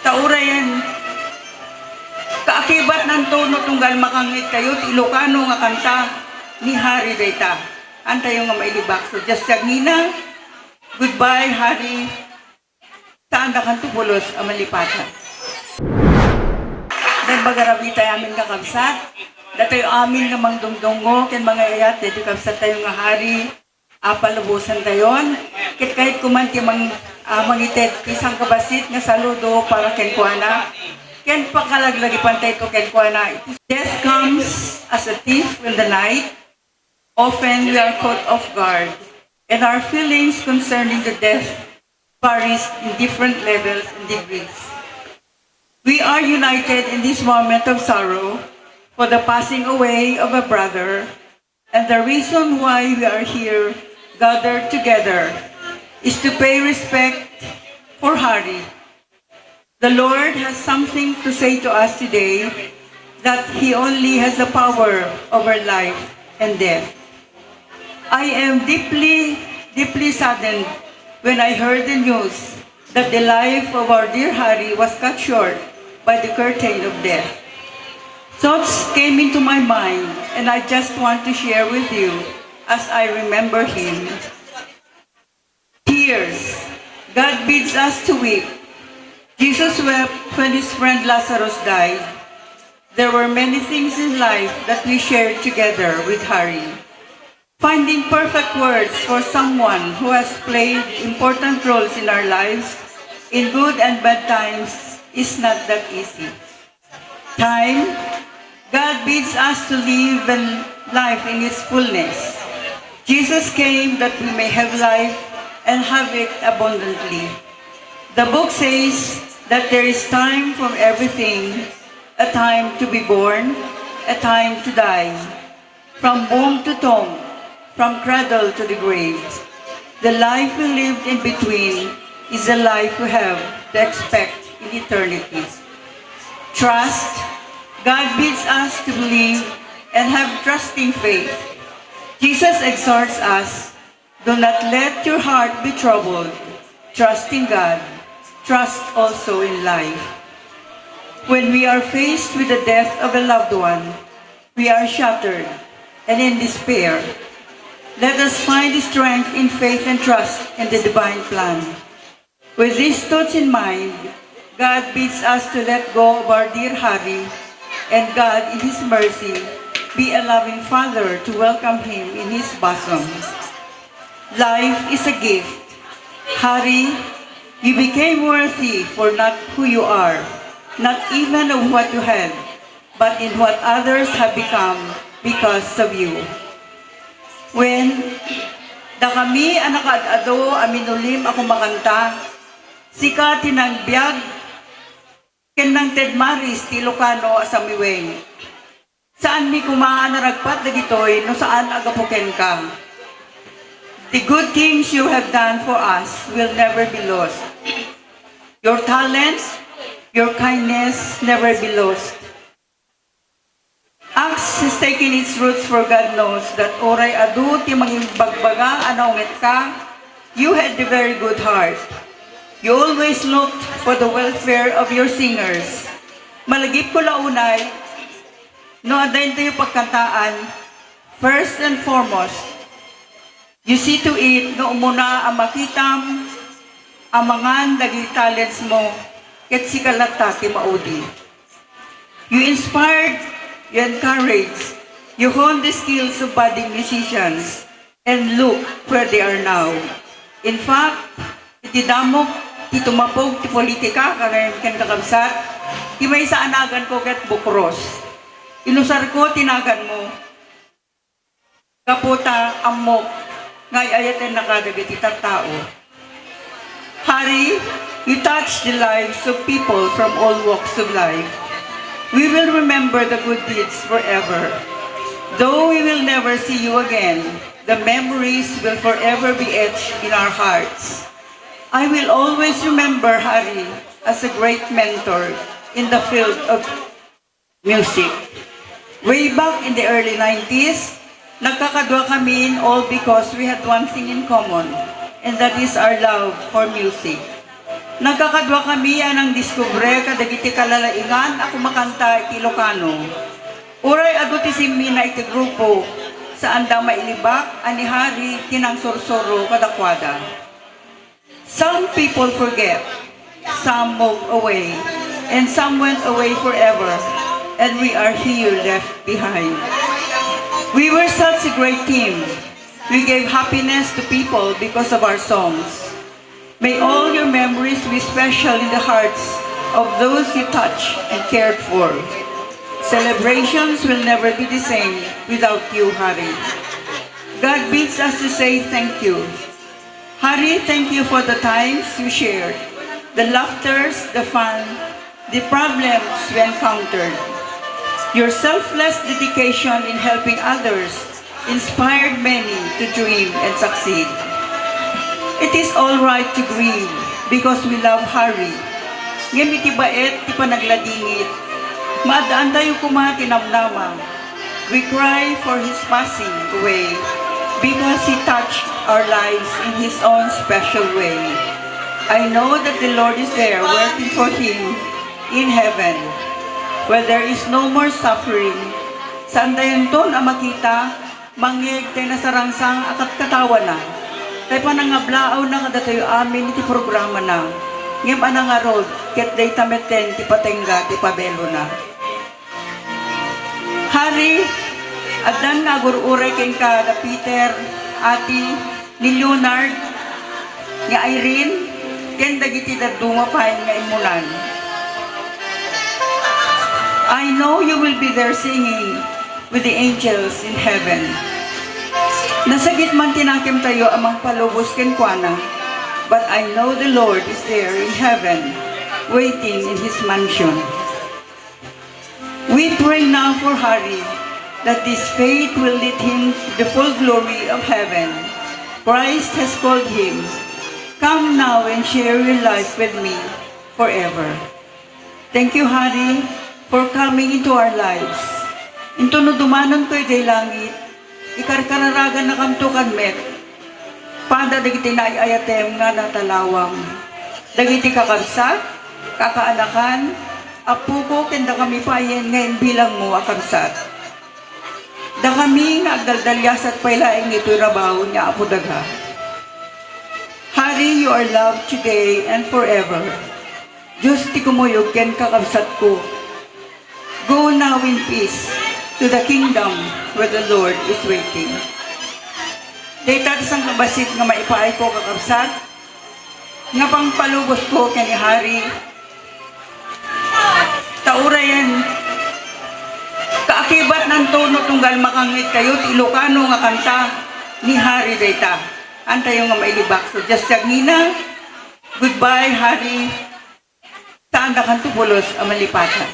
Taura yan. Kaakibat ng tono tunggal makangit kayo, ti Ilocano nga kanta ni Hari dayta. Antayo nga mailibak. So just Nina, goodbye Hari. Saan na kanto pulos ang malipatan. Dan bagarabita amin nga kabsat. Datoy amin nga mangdungdungo, ken mga iyat, dito kabsat tayo nga Hari. Palubusan tayon. Kit kahit kumanti mangited isang kabasit nga saludo para ken kuana. Ken pakalaglagi pantay to ken kuana. Death comes as a thief in the night. Often we are caught off guard, and our feelings concerning the death varies in different levels and degrees. We are united in this moment of sorrow for the passing away of a brother, and the reason why we are here gathered together is to pay respect for Hari. The Lord has something to say to us today, that He only has the power over life and death. I am deeply, deeply saddened when I heard the news that the life of our dear Hari was cut short by the curtain of death. Thoughts came into my mind, and I just want to share with you as I remember him. Tears. God bids us to weep. Jesus wept when his friend Lazarus died. There were many things in life that we shared together with Hari. Finding perfect words for someone who has played important roles in our lives, in good and bad times, is not that easy. Time, God bids us to live life in its fullness. Jesus came that we may have life and have it abundantly. The book says that there is time for everything, a time to be born, a time to die, from womb to tomb, from cradle to the grave. The life we lived in between is the life we have to expect in eternity. Trust. God bids us to believe and have trusting faith. Jesus exhorts us, do not let your heart be troubled. Trust in God. Trust also in life. When we are faced with the death of a loved one, we are shattered and in despair. Let us find strength in faith and trust in the divine plan. With these thoughts in mind, God bids us to let go of our dear Hari, and God, in His mercy, be a loving Father to welcome him in His bosom. Life is a gift. Hari, you became worthy for not who you are, not even of what you had, but in what others have become because of you. When da kami anak ado aminulim ako makanta, sika tinagbiag ken nang Ted Maris ti Ilocano asamiweng. Saan mi kumaan na ragpat dagitoy no saan agapuken ka. The good things you have done for us will never be lost. Your talents, your kindness never be lost. Acts has taken its roots, for God knows that oray adu ti maging bagbaga anaunget ka, you had a very good heart. You always looked for the welfare of your singers. Malagip ko launay, no adayin tayo pagkantaan, first and foremost, you see to it nga umuna ang makitam, ang mga daging talents mo, ket si kalata ti maudi. You inspired, you encouraged, you honed the skills of budding musicians, and look where they are now. In fact, iti damok, ti tumapog, ti politika, kagayon ken kakabsat, ti may sa anagan ko ket bukros. Inusar ko, tinagan mo, kaputa, amok, ngay ayaten nakadagiti tao. Hari, you touch the lives of people from all walks of life. We will remember the good deeds forever. Though we will never see you again, the memories will forever be etched in our hearts. I will always remember Hari as a great mentor in the field of music. Way back in the early 90s, nagkakadwa kami all because we had one thing in common, and that is our love for music. Nagkakadwa kami anang diskubre kadagiti kalalaingan ako makanta iti Ilocano. Uray adutisimi na iti grupo saan da mailibak ani hari tinang sorsoro kadakwada. Some people forget, some moved away, and some went away forever, and we are here left behind. We were such a great team. We gave happiness to people because of our songs. May all your memories be special in the hearts of those you touched and cared for. Celebrations will never be the same without you, Hari. God bids us to say thank you. Hari, thank you for the times you shared, the laughters, the fun, the problems we encountered. Your selfless dedication in helping others inspired many to dream and succeed. It is all right to grieve because we love Hari. Ngem iti baet, ti panagladingit. Maadaan tayo kumatinamnama. We cry for his passing away because he touched our lives in his own special way. I know that the Lord is there working for him in heaven, where there is no more suffering. Saan dayon to na makita, mangyeg tayo na sarangsang akat katawa na. Tayo pa nangablaaw na kada tayo amin iti programa na. Ngem anang arod, ket day tameten ti patengga ti pabelo na. Hari, adan nga agur-uray ken ka da Peter, ati, ni Leonard, nga Irene, ken dagiti daduma pahen nga imunan. I know you will be there singing with the angels in heaven. Nasagit man tinakim tayo amang palubos ken kuana, but I know the Lord is there in heaven, waiting in his mansion. We pray now for Hari, that this faith will lead him to the full glory of heaven. Christ has called him. Come now and share your life with me forever. Thank you, Hari, for coming into our lives. Into no dumanon ko'y day langit, ikarkararagan na kamtukan met, pada dagiti naiayatem nga natalawang. Dagiti kakabsat, kakaanakan, apuko kenda kami payen ngayon bilang mo akabsat. Da kami nga agdaldalyas at pailaing ito'y rabaw niya apudaga. Hari, you are loved today and forever. Diyos ti kumuyog ken kakabsat ko. Go now in peace to the kingdom where the Lord is waiting. Data isang kabasit nga maipaay ko kakabsat, nga pangpalubos ko ken ni Hari. Taurayan, kaakibat ng tono tunggal makangit kayo, ti Ilocano nga kanta ni Hari data. Antayo nga mailibak. So just nina, goodbye Hari. Saan na kantupulos ang malipatan.